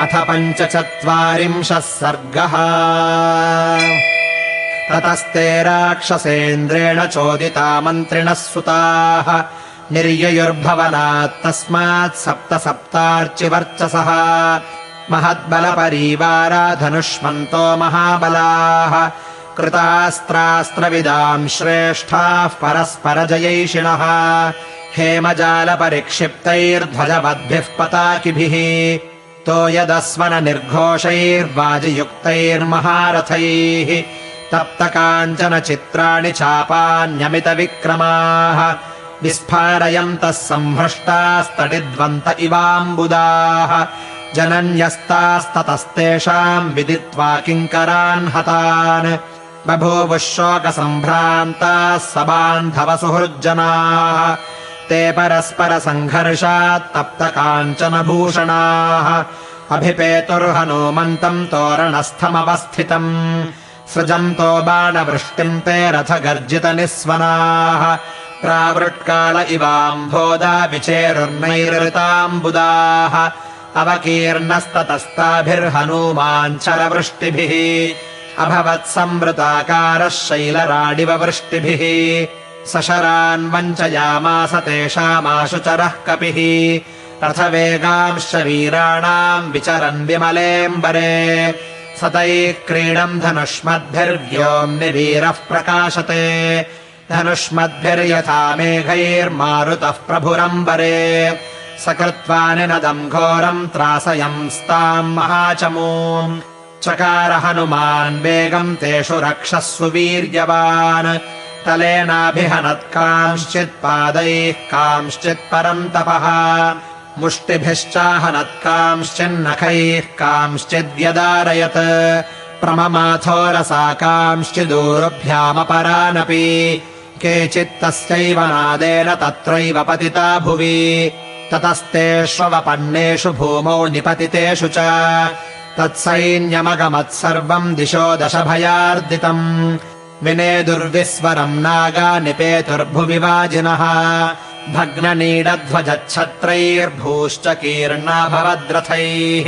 अथ 45 सर्गः। ततस्ते राक्षसेन्द्रेण चोदिता मन्त्रिणः सुताः निर्ययुर्भवनात् तस्मात् सप्तार्चिवर्चसः महद्बलपरीवारा धनुष्मन्तो महाबलाः कृतास्त्रास्त्रविदाम् श्रेष्ठाः परस्परजयैषिणः हेमजालपरिक्षिप्तैर्ध्वजवद्भिः पताकिभिः तोयदस्वन निर्घोषैर्वाजियुक्तैर्महारथैः तप्तकाञ्चन चित्राणि चापान्यमितविक्रमाः विस्फारयन्तः संहृष्टास्तडिद्वन्त इवाम्बुदाः जनन्यस्तास्ततस्तेषाम् विदित्वा किङ्करान् हतान् बभूवुः शोकसम्भ्रान्ताः सबान्धवसुहृज्जनाः ते परस्परसङ्घर्षात् तप्तकाञ्चनभूषणाः अभिपेतुर्हनूमन्तम् तोरणस्थमवस्थितम् सृजन्तो बाणवृष्टिम् ते रथगर्जितनिस्वनाः प्रावृट्काल इवाम्भोदा विचेरुर्नैरृताम्बुदाः अवकीर्णस्ततस्ताभिर्हनूमाञ्चलवृष्टिभिः अभवत्संवृताकारः शैलराडिव वृष्टिभिः सशरान् वञ्चयामास तेषामाशुचरः कपिः रथवेगांश्च वीराणाम् विचरन् विमलेऽम्बरे सतैः क्रीडम् धनुष्मद्भिर्व्योम्निवीरः प्रकाशते धनुष्मद्भिर्यथा मेघैर्मारुतः प्रभुरम्बरे सकृत्वा निनदम् घोरम् त्रासयंस्ताम् महाचमूम् चकार हनुमान् वेगम् तेषु रक्षस्सु वीर्यवान् तलेनाभिहनत्कांश्चित्पादैः कांश्चित् परम् तपः मुष्टिभिश्चाहनत्कांश्चिन्नखैः कांश्चिद्व्यदारयत् प्रममाथोरसा कांश्चिदूरुभ्यामपरानपि केचित्तस्यैव नादेन तत्रैव पतिता भुवि ततस्तेष्वपन्नेषु भूमौ निपतितेषु च तत्सैन्यमगमत्सर्वम् दिशो दशभयार्दितम् विनेदुर्विस्वरम् नागा निपेतुर्भुवि वाजिनः भग्ननीडध्वजच्छत्रैर्भूश्च कीर्णाभवद्रथैः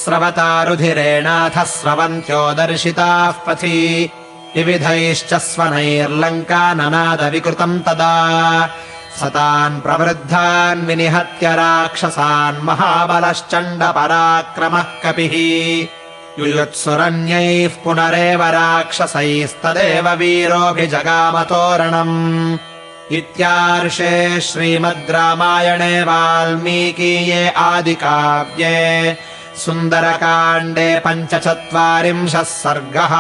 स्रवतारुधिरेणाथ स्रवन्त्यो दर्शिताः पथि विविधैश्च स्वनैर्लङ्काननादविकृतम् तदा सतान् प्रवृद्धान् विनिहत्य राक्षसान् महाबलश्चण्डपराक्रमः कपिः युयुत्सुरन्यैः पुनरेव राक्षसैस्तदेव वीरोऽभिजगामतोरणम् इत्यार्षे श्रीमद् रामायणे वाल्मीकीये आदिकाव्ये सुन्दरकाण्डे 45 सर्गः।